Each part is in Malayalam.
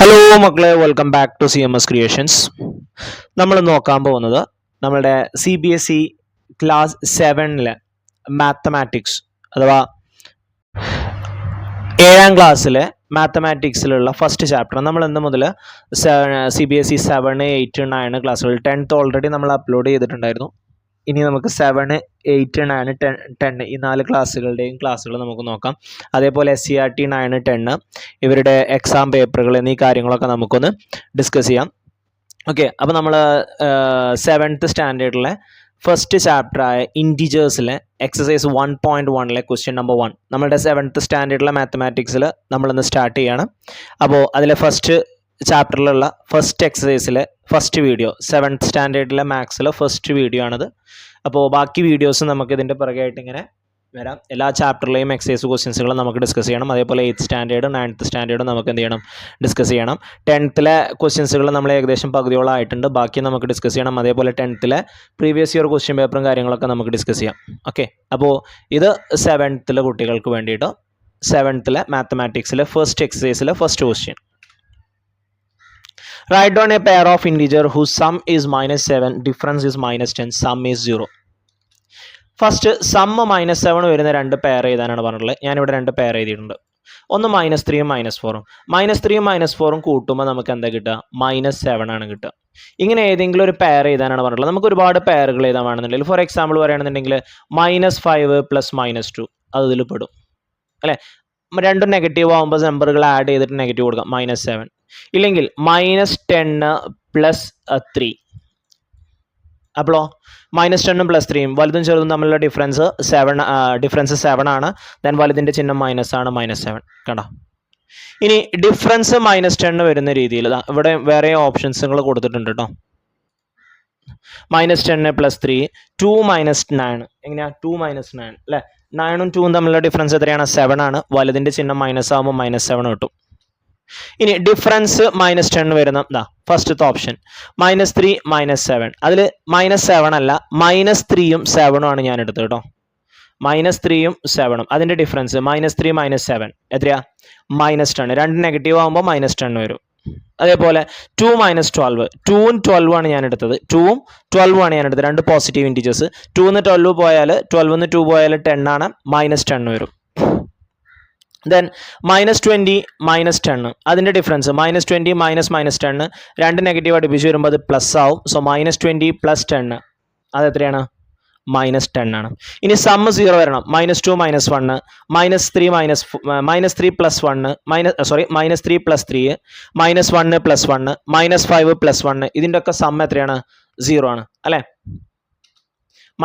ഹലോ മക്കളെ, welcome back to CMS creations. നമ്മൾ നോക്കാൻ പോകുന്നത് നമ്മളുടെ CBSE ക്ലാസ് 7-ലെ മാത്തമാറ്റിക്സ് അഥവാ 7ാം ക്ലാസ്സിലെ മാത്തമാറ്റിക്സിലുള്ള ഫസ്റ്റ് ചാപ്റ്റർ. നമ്മൾ ഇന്ന് മുതൽ CBSE 7, 8, 9 ക്ലാസ്സുകൾ 10th ഓൾറെഡി നമ്മൾ അപ്ലോഡ് ചെയ്തിട്ടുണ്ടായിരുന്നു. ഇനി നമുക്ക് 7, 8, 9, 10 ഈ 4 ക്ലാസ്സുകളുടെയും ക്ലാസ്സുകൾ നമുക്ക് നോക്കാം. അതേപോലെ SCERT 9, 10 ഇവരുടെ എക്സാം പേപ്പറുകൾ എന്നീ കാര്യങ്ങളൊക്കെ നമുക്കൊന്ന് ഡിസ്കസ് ചെയ്യാം. ഓക്കെ, അപ്പോൾ നമ്മൾ 7th സ്റ്റാൻഡേർഡിലെ ഫസ്റ്റ് ചാപ്റ്ററായ ഇൻറ്റിജേഴ്സിലെ എക്സസൈസ് 1.1-ലെ ക്വസ്റ്റ്യൻ നമ്പർ 1 നമ്മളുടെ 7th സ്റ്റാൻഡേർഡിലെ മാത്തമാറ്റിക്സിൽ നമ്മളിന്ന് സ്റ്റാർട്ട് ചെയ്യാണ്. അപ്പോൾ അതിലെ ഫസ്റ്റ് ചാപ്റ്ററിലുള്ള ഫസ്റ്റ് എക്സസൈസിലെ ഫസ്റ്റ് വീഡിയോ 7th സ്റ്റാൻഡേർഡിലെ മാത്സിലെ ഫസ്റ്റ് വീഡിയോ ആണിത്. അപ്പോൾ ബാക്കി വീഡിയോസ് നമുക്ക് ഇതിൻ്റെ പുറകെയായിട്ട് ഇങ്ങനെ വരാം. എല്ലാ ചാപ്റ്ററിലെയും എക്സസൈസ് ക്വസ്റ്റ്യൻസുകളും നമുക്ക് ഡിസ്കസ് ചെയ്യണം. അതേപോലെ 8th സ്റ്റാൻഡേർഡ് 9th സ്റ്റാൻഡേർഡ് നമുക്ക് എന്ത് ചെയ്യണം, ഡിസ്കസ് ചെയ്യണം. 10th-ലെ ക്വസ്റ്റ്യൻസുകൾ നമ്മൾ ഏകദേശം പകുതിയോളം ആയിട്ടുണ്ട്, ബാക്കി നമുക്ക് ഡിസ്കസ് ചെയ്യണം. അതേപോലെ 10th-ലെ പ്രീവിയസ് ഇയർ ക്വസ്റ്റ്യൻ പേപ്പറും കാര്യങ്ങളൊക്കെ നമുക്ക് ഡിസ്കസ് ചെയ്യാം. ഓക്കെ, അപ്പോൾ ഇത് 7th-ലെ കുട്ടികൾക്ക് വേണ്ടിയിട്ട് 7th-ലെ മാത്തമാറ്റിക്സിലെ ഫസ്റ്റ് എക്സസൈസിലെ first question. Write down a pair of integer whose sum is -7, difference is -10, sum is 0. First some -7 വരുന്ന രണ്ട് പെയർ എഴുതാനാണ് പറഞ്ഞിട്ടുള്ളത്. ഞാനിവിടെ രണ്ട് പെയർ എഴുതിയിട്ടുണ്ട്. ഒന്ന് -3ഉം -4ഉം. -3ഉം -4ഉം കൂട്ടുമ്പോൾ നമുക്ക് എന്താ കിട്ടുക, -7 ആണ് കിട്ടുക. ഇങ്ങനെ ഏതെങ്കിലും ഒരു പെയർ എഴുതാനാണ് പറഞ്ഞിട്ടുള്ളത്. നമുക്ക് ഒരുപാട് പെയറുകൾ എഴുതാൻ വേണമെന്നുണ്ടെങ്കിൽ, ഫോർ എക്സാമ്പിൾ പറയുകയാണെന്നുണ്ടെങ്കിൽ -5 + -2 അത് ഇതിൽ പെടും അല്ലേ. രണ്ടും നെഗറ്റീവ് ആകുമ്പോൾ നമ്പറുകൾ ആഡ് ചെയ്തിട്ട് നെഗറ്റീവ് കൊടുക്കാം, -7. ഇല്ലെങ്കിൽ -10 + 3. അപ്പോഴോ -10ഉം +3ഉം വലുതും ചെറുതും തമ്മിലുള്ള ഡിഫറൻസ് 7 ആണ്. ദെൻ വലുതിൻ്റെ ചിഹ്നം മൈനസ് ആണ്, -7. കണ്ടോ? ഇനി ഡിഫറൻസ് -10 വരുന്ന രീതിയിൽ ഇവിടെ വേറെ ഓപ്ഷൻസുകൾ കൊടുത്തിട്ടുണ്ട് കേട്ടോ. -10 + 3, 2 - 9. എങ്ങനെയാ 2 - 9 അല്ലേ. 9ഉം 2ഉം തമ്മിലുള്ള ഡിഫറൻസ് എത്രയാണ്, 7 ആണ്. വലുതിൻ്റെ ചിഹ്നം മൈനസ് ആകുമ്പോൾ -7 കിട്ടും. ഇനി ഡിഫറൻസ് -10 വരുന്ന ഫസ്റ്റത്തെ ഓപ്ഷൻ -3 -7. അതിൽ -7 അല്ല, -3ഉം 7ഉം ആണ് ഞാൻ എടുത്തത് കേട്ടോ. -3ഉം 7ഉം അതിൻ്റെ ഡിഫറൻസ് -3 - 7 എത്രയാ, -10. രണ്ട് നെഗറ്റീവ് ആകുമ്പോൾ -10 വരും. അതേപോലെ 2 - 12, 2ഉം 12ഉം ആണ് ഞാൻ എടുത്തത്. 2ഉം 12ഉം ആണ് ഞാൻ എടുത്തത്, രണ്ട് പോസിറ്റീവ് ഇൻറ്റിജേഴ്സ്. 2ന്ന് 12 പോയാൽ 12ന്ന് 2 പോയാൽ 10 ആണ്, -10 വരും. ദെൻ -20 -10 അതിൻ്റെ ഡിഫറൻസ് -20 -10 രണ്ട് നെഗറ്റീവ് അടുപ്പിച്ച് വരുമ്പോൾ അത് പ്ലസ് ആവും. സോ -20 + 10 അത് എത്രയാണ്, -10 ആണ്. ഇനി സം 0 വരണം. -2 - 1, -3 + 1, -3 + 3, -1 + 1, -5 + 1 ഇതിൻ്റെ ഒക്കെ സം എത്രയാണ്, 0 ആണ് അല്ലേ.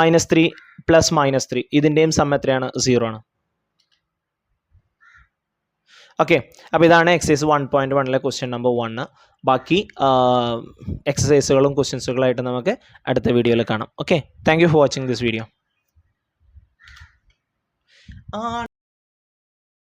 -3 + -3 ഇതിൻ്റെയും സം എത്രയാണ്, 0 ആണ്. ഓക്കെ, അപ്പോൾ ഇതാണ് എക്സസൈസ് 1.1-ലെ ക്വസ്റ്റ്യൻ നമ്പർ 1. ബാക്കി എക്സസൈസുകളും ക്വസ്റ്റ്യൻസുകളായിട്ട് നമുക്ക് അടുത്ത വീഡിയോയിൽ കാണാം. Okay, thank you for watching this video.